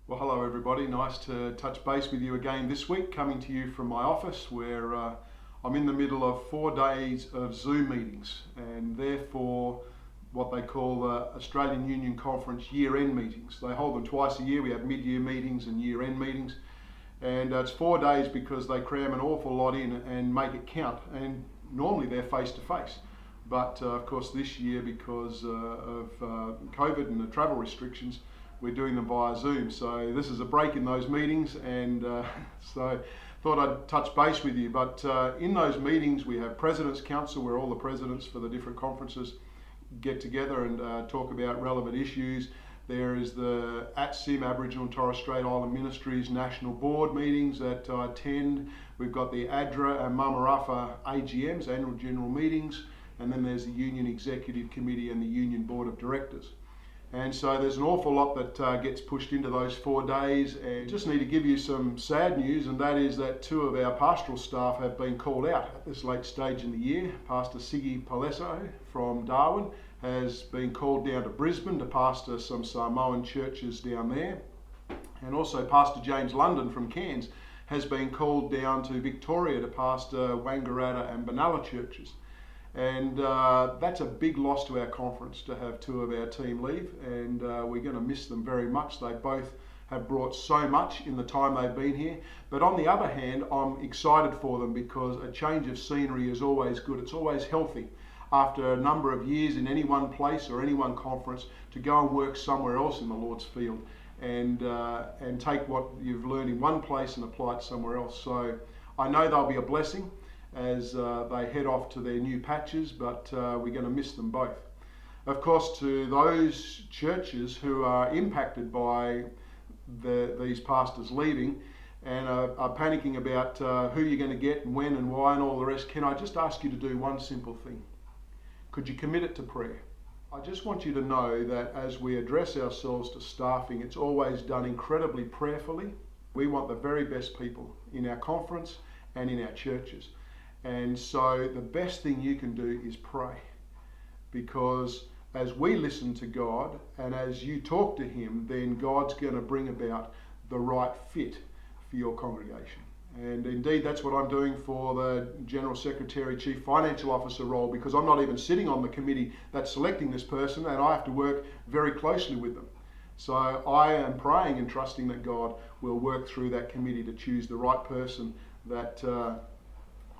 Well, hello everybody. Nice to touch base with you again this week, coming to you from my office where I'm in the middle of 4 days of Zoom meetings, and therefore what they call the Australian Union Conference year-end meetings. They hold them twice a year. We have mid-year meetings and year-end meetings, and it's 4 days because they cram an awful lot in and make it count, and normally they're face-to-face. But of course this year, because of COVID and the travel restrictions, we're doing them via Zoom. So this is a break in those meetings, and so thought I'd touch base with you. But in those meetings we have President's Council, where all the presidents for the different conferences get together and talk about relevant issues. There is the ATSIM, Aboriginal and Torres Strait Island Ministries National Board meetings that I attend. We've got the ADRA and Mamarafa AGMs, Annual General Meetings, and then there's the Union Executive Committee and the Union Board of Directors. And so there's an awful lot that gets pushed into those 4 days, and just need to give you some sad news, and that is that 2 of our pastoral staff have been called out at this late stage in the year. Pastor Siggy Palesso from Darwin has been called down to Brisbane to pastor some Samoan churches down there, and also Pastor James London from Cairns has been called down to Victoria to pastor Wangaratta and Benalla churches. And that's a big loss to our conference to have 2 of our team leave, and we're going to miss them very much. They both have brought so much in the time they've been here. But on the other hand, I'm excited for them because a change of scenery is always good. It's always healthy after a number of years in any one place or any one conference to go and work somewhere else in the Lord's field and take what you've learned in one place and apply it somewhere else. So I know they'll be a blessing as they head off to their new patches, but we're going to miss them both. Of course, to those churches who are impacted by these pastors leaving and are panicking about who you're going to get and when and why and all the rest, can I just ask you to do one simple thing? Could you commit it to prayer? I just want you to know that as we address ourselves to staffing, it's always done incredibly prayerfully. We want the very best people in our conference and in our churches. And so the best thing you can do is pray, because as we listen to God and as you talk to Him, then God's going to bring about the right fit for your congregation. And indeed, that's what I'm doing for the General Secretary, Chief Financial Officer role, because I'm not even sitting on the committee that's selecting this person, and I have to work very closely with them. So I am praying and trusting that God will work through that committee to choose the right person that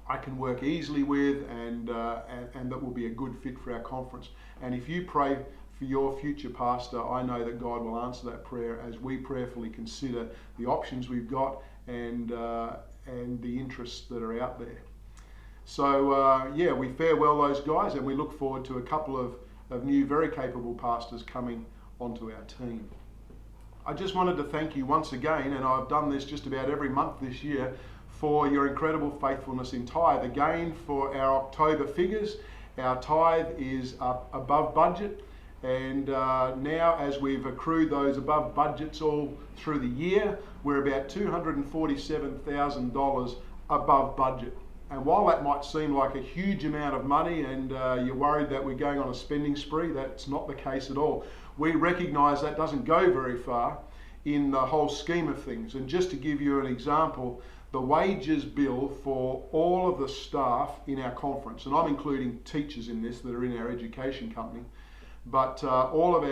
I can work easily with and that will be a good fit for our conference. And if you pray for your future pastor, I know that God will answer that prayer as we prayerfully consider the options we've got and the interests that are out there. So yeah, we farewell those guys, and we look forward to a couple of new very capable pastors coming onto our team. I just wanted to thank you once again, and I've done this just about every month this year, for your incredible faithfulness in tithe. Again, for our October figures, our tithe is up above budget, and now as we've accrued those above budgets all through the year, we're about $247,000 above budget. And while that might seem like a huge amount of money and you're worried that we're going on a spending spree, that's not the case at all. We recognise that doesn't go very far in the whole scheme of things. And just to give you an example, the wages bill for all of the staff in our conference, and I'm including teachers in this that are in our education company, but all of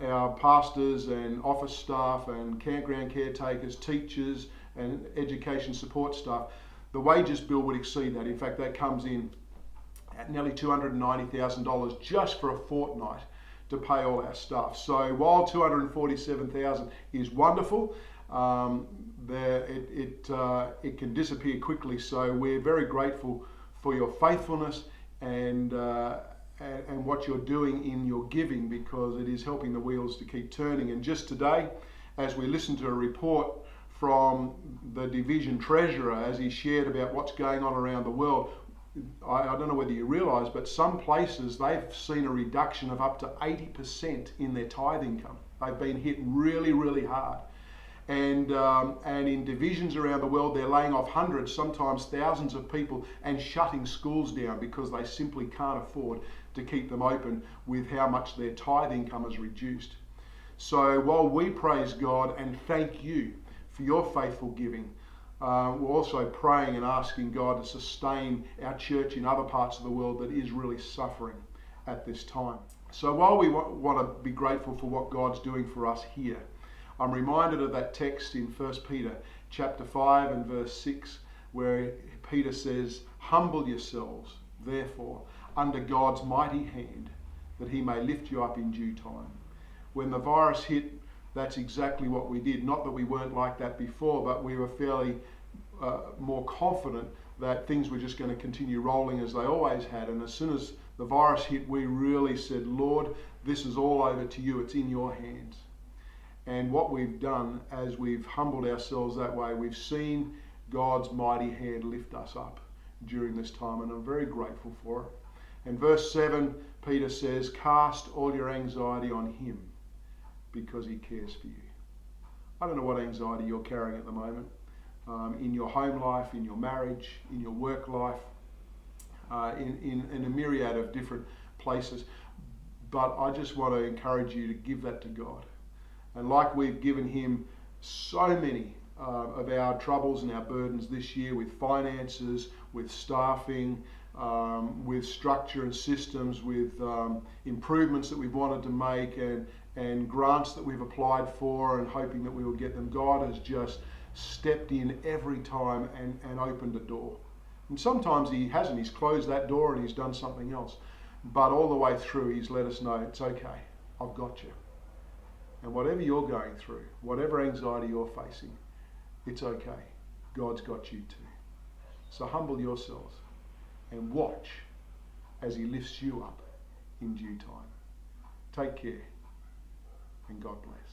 our pastors and office staff and campground caretakers, teachers and education support staff, the wages bill would exceed that. In fact, that comes in at nearly $290,000 just for a fortnight to pay all our staff. So while $247,000 is wonderful, it can disappear quickly. So we're very grateful for your faithfulness and what you're doing in your giving, because it is helping the wheels to keep turning. And just today, as we listen to a report from the division treasurer as he shared about what's going on around the world, I don't know whether you realise, but some places they've seen a reduction of up to 80% in their tithe income. They've been hit really, really hard. And in divisions around the world, they're laying off hundreds, sometimes thousands of people and shutting schools down because they simply can't afford to keep them open with how much their tithe income is reduced. So while we praise God and thank you for your faithful giving, we're also praying and asking God to sustain our church in other parts of the world that is really suffering at this time. So while we want to be grateful for what God's doing for us here, I'm reminded of that text in 1 Peter chapter 5 and verse 6, where Peter says, "Humble yourselves, therefore, under God's mighty hand, that he may lift you up in due time." When the virus hit, that's exactly what we did. Not that we weren't like that before, but we were fairly more confident that things were just going to continue rolling as they always had. And as soon as the virus hit, we really said, "Lord, this is all over to you. It's in your hands." And what we've done as we've humbled ourselves that way, we've seen God's mighty hand lift us up during this time, and I'm very grateful for it. In verse 7, Peter says, "Cast all your anxiety on him, because he cares for you." I don't know what anxiety you're carrying at the moment, in your home life, in your marriage, in your work life, in a myriad of different places. But I just want to encourage you to give that to God. And like we've given him so many of our troubles and our burdens this year with finances, with staffing, with structure and systems, with improvements that we've wanted to make, and grants that we've applied for and hoping that we will get them, God has just stepped in every time and opened a door. And sometimes he hasn't. He's closed that door and he's done something else. But all the way through, he's let us know, it's okay, I've got you. And whatever you're going through, whatever anxiety you're facing, it's okay. God's got you too. So humble yourselves and watch as he lifts you up in due time. Take care, and God bless.